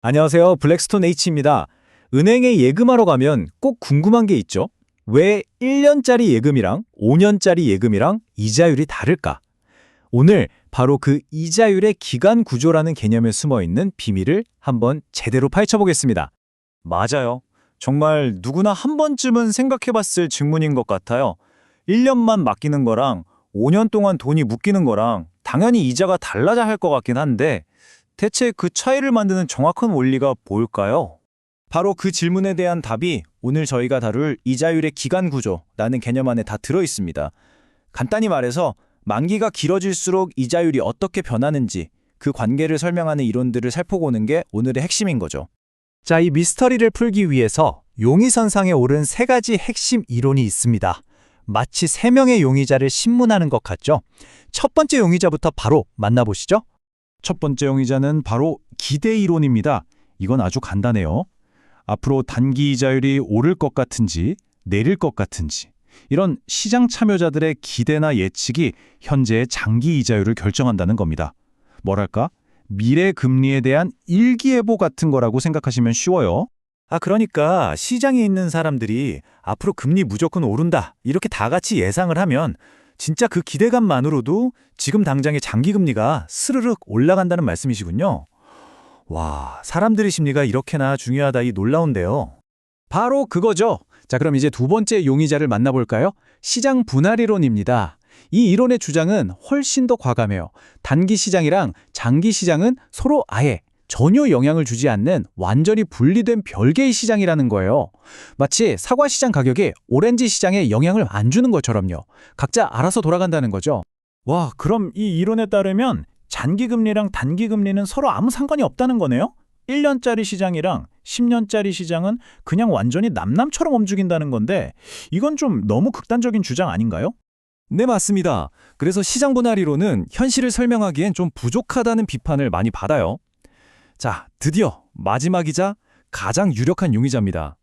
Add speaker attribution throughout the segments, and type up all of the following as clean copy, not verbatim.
Speaker 1: 안녕하세요. 블랙스톤 H입니다. 은행에 예금하러 가면 꼭 궁금한 게 있죠. 왜 1년짜리 예금이랑 5년짜리 예금이랑 이자율이 다를까? 오늘 바로 그 이자율의 기간 구조라는 개념에 숨어 있는 비밀을 한번 제대로 파헤쳐 보겠습니다.
Speaker 2: 맞아요. 정말 누구나 한 번쯤은 생각해봤을 질문인 것 같아요. 1년만 맡기는 거랑 5년 동안 돈이 묶이는 거랑 당연히 이자가 달라야 할 것 같긴 한데 대체 그 차이를 만드는 정확한 원리가 뭘까요?
Speaker 1: 바로 그 질문에 대한 답이 오늘 저희가 다룰 이자율의 기간 구조라는 개념 안에 다 들어 있습니다. 간단히 말해서 만기가 길어질수록 이자율이 어떻게 변하는지 그 관계를 설명하는 이론들을 살펴보는 게 오늘의 핵심인 거죠. 자, 이 미스터리를 풀기 위해서 용의선상에 오른 세 가지 핵심 이론이 있습니다. 마치 세 명의 용의자를 신문하는 것 같죠? 첫 번째 용의자부터 바로 만나보시죠.
Speaker 2: 첫 번째 용의자는 바로 기대 이론입니다. 이건 아주 간단해요. 앞으로 단기 이자율이 오를 것 같은지 내릴 것 같은지 이런 시장 참여자들의 기대나 예측이 현재의 장기 이자율을 결정한다는 겁니다. 뭐랄까? 미래 금리에 대한 일기예보 같은 거라고 생각하시면 쉬워요.
Speaker 1: 그러니까 시장에 있는 사람들이 앞으로 금리 무조건 오른다 이렇게 다 같이 예상을 하면 진짜 그 기대감만으로도 지금 당장의 장기 금리가 스르륵 올라간다는 말씀이시군요. 와, 사람들의 심리가 이렇게나 중요하다 이 놀라운데요. 바로 그거죠. 자, 그럼 이제 두 번째 용의자를 만나볼까요? 시장 분할이론입니다. 이 이론의 주장은 훨씬 더 과감해요. 단기 시장이랑 장기 시장은 서로 아예 전혀 영향을 주지 않는 완전히 분리된 별개의 시장이라는 거예요. 마치 사과 시장 가격이 오렌지 시장에 영향을 안 주는 것처럼요. 각자 알아서 돌아간다는 거죠.
Speaker 2: 와, 그럼 이 이론에 따르면 장기 금리랑 단기 금리는 서로 아무 상관이 없다는 거네요? 1년짜리 시장이랑 10년짜리 시장은 그냥 완전히 남남처럼 움직인다는 건데 이건 좀 너무 극단적인 주장 아닌가요?
Speaker 1: 네, 맞습니다. 그래서 시장 분할 이론은 현실을 설명하기엔 좀 부족하다는 비판을 많이 받아요. 자, 드디어 마지막이자 가장 유력한 용의자입니다.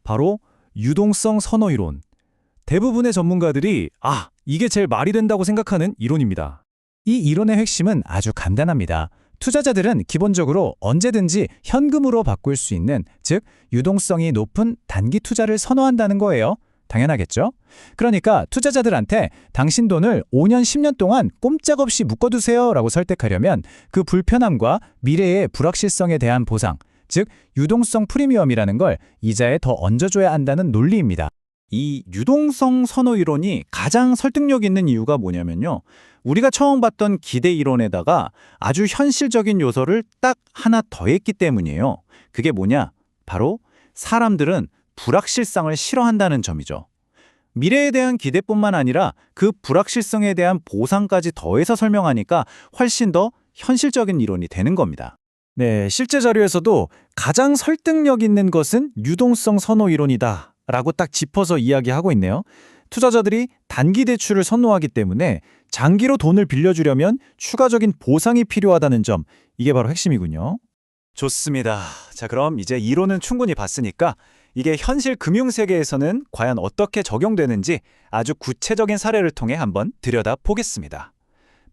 Speaker 1: 바로 유동성 선호 이론. 대부분의 전문가들이 이게 제일 말이 된다고 생각하는 이론입니다. 이 이론의 핵심은 아주 간단합니다. 투자자들은 기본적으로 언제든지 현금으로 바꿀 수 있는, 즉 유동성이 높은 단기 투자를 선호한다는 거예요. 당연하겠죠? 그러니까 투자자들한테 당신 돈을 5년, 10년 동안 꼼짝없이 묶어두세요 라고 설득하려면 그 불편함과 미래의 불확실성에 대한 보상, 즉 유동성 프리미엄이라는 걸 이자에 더 얹어줘야 한다는 논리입니다.
Speaker 2: 이 유동성 선호 이론이 가장 설득력 있는 이유가 뭐냐면요. 우리가 처음 봤던 기대 이론에다가 아주 현실적인 요소를 딱 하나 더했기 때문이에요. 그게 뭐냐? 바로 사람들은 불확실성을 싫어한다는 점이죠. 미래에 대한 기대뿐만 아니라 그 불확실성에 대한 보상까지 더해서 설명하니까 훨씬 더 현실적인 이론이 되는 겁니다.
Speaker 1: 네, 실제 자료에서도 가장 설득력 있는 것은 유동성 선호 이론이다 라고 딱 짚어서 이야기하고 있네요. 투자자들이 단기 대출을 선호하기 때문에 장기로 돈을 빌려주려면 추가적인 보상이 필요하다는 점, 이게 바로 핵심이군요. 좋습니다. 자, 그럼 이제 이론은 충분히 봤으니까 이게 현실 금융세계에서는 과연 어떻게 적용되는지 아주 구체적인 사례를 통해 한번 들여다보겠습니다.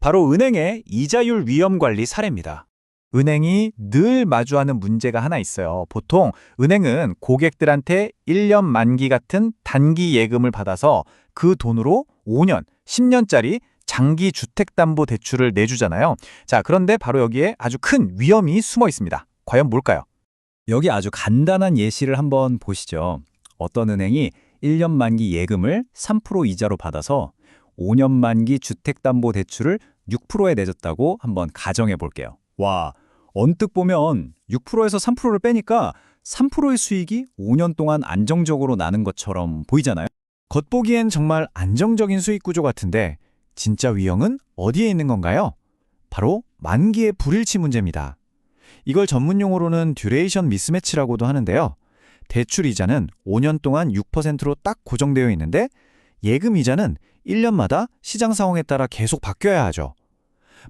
Speaker 1: 바로 은행의 이자율 위험 관리 사례입니다. 은행이 늘 마주하는 문제가 하나 있어요. 보통 은행은 고객들한테 1년 만기 같은 단기 예금을 받아서 그 돈으로 5년, 10년짜리 장기 주택담보대출을 내주잖아요. 자, 그런데 바로 여기에 아주 큰 위험이 숨어 있습니다. 과연 뭘까요? 여기 아주 간단한 예시를 한번 보시죠. 어떤 은행이 1년 만기 예금을 3% 이자로 받아서 5년 만기 주택담보대출을 6%에 내줬다고 한번 가정해 볼게요. 와, 언뜻 보면 6%에서 3%를 빼니까 3%의 수익이 5년 동안 안정적으로 나는 것처럼 보이잖아요. 겉보기엔 정말 안정적인 수익 구조 같은데 진짜 위험은 어디에 있는 건가요? 바로 만기의 불일치 문제입니다. 이걸 전문 용어로는 듀레이션 미스매치라고도 하는데요. 대출 이자는 5년 동안 6%로 딱 고정되어 있는데 예금 이자는 1년마다 시장 상황에 따라 계속 바뀌어야 하죠.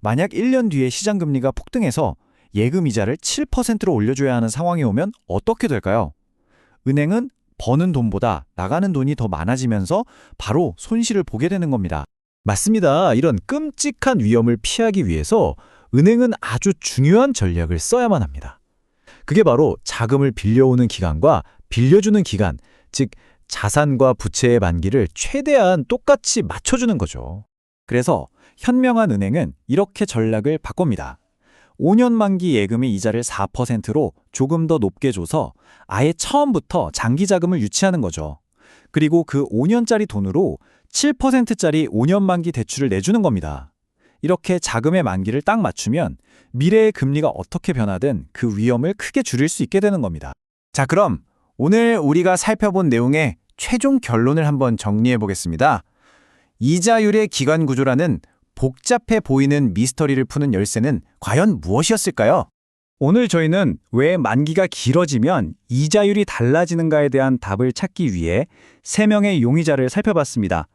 Speaker 1: 만약 1년 뒤에 시장 금리가 폭등해서 예금 이자를 7%로 올려줘야 하는 상황이 오면 어떻게 될까요? 은행은 버는 돈보다 나가는 돈이 더 많아지면서 바로 손실을 보게 되는 겁니다. 맞습니다. 이런 끔찍한 위험을 피하기 위해서 은행은 아주 중요한 전략을 써야만 합니다.
Speaker 2: 그게 바로 자금을 빌려오는 기간과 빌려주는 기간, 즉 자산과 부채의 만기를 최대한 똑같이 맞춰주는 거죠.
Speaker 1: 그래서 현명한 은행은 이렇게 전략을 바꿉니다. 5년 만기 예금의 이자를 4%로 조금 더 높게 줘서 아예 처음부터 장기 자금을 유치하는 거죠. 그리고 그 5년짜리 돈으로 7%짜리 5년 만기 대출을 내주는 겁니다. 이렇게 자금의 만기를 딱 맞추면 미래의 금리가 어떻게 변하든 그 위험을 크게 줄일 수 있게 되는 겁니다.
Speaker 2: 자, 그럼 오늘 우리가 살펴본 내용의 최종 결론을 한번 정리해 보겠습니다. 이자율의 기관 구조라는 복잡해 보이는 미스터리를 푸는 열쇠는 과연 무엇이었을까요? 오늘 저희는 왜 만기가 길어지면 이자율이 달라지는가에 대한 답을 찾기 위해 3명의 용의자를 살펴봤습니다.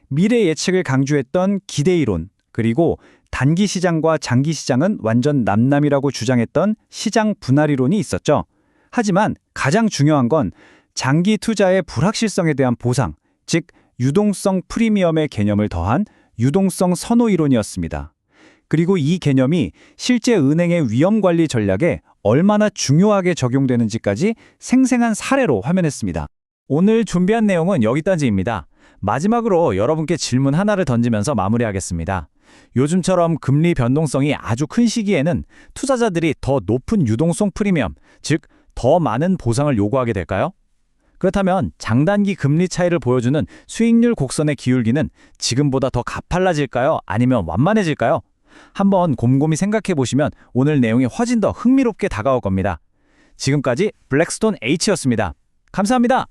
Speaker 2: 미래 예측을 강조했던 기대이론, 그리고 단기 시장과 장기 시장은 완전 남남이라고 주장했던 시장 분할이론이 있었죠. 하지만 가장 중요한 건 장기 투자의 불확실성에 대한 보상, 즉 유동성 프리미엄의 개념을 더한 유동성 선호 이론이었습니다. 그리고 이 개념이 실제 은행의 위험 관리 전략에 얼마나 중요하게 적용되는지까지 생생한 사례로 화면했습니다. 오늘 준비한 내용은 여기까지입니다. 마지막으로 여러분께 질문 하나를 던지면서 마무리하겠습니다. 요즘처럼 금리 변동성이 아주 큰 시기에는 투자자들이 더 높은 유동성 프리미엄, 즉 더 많은 보상을 요구하게 될까요? 그렇다면 장단기 금리 차이를 보여주는 수익률 곡선의 기울기는 지금보다 더 가팔라질까요? 아니면 완만해질까요? 한번 곰곰이 생각해 보시면 오늘 내용이 훨씬 더 흥미롭게 다가올 겁니다. 지금까지 블랙스톤 H였습니다. 감사합니다.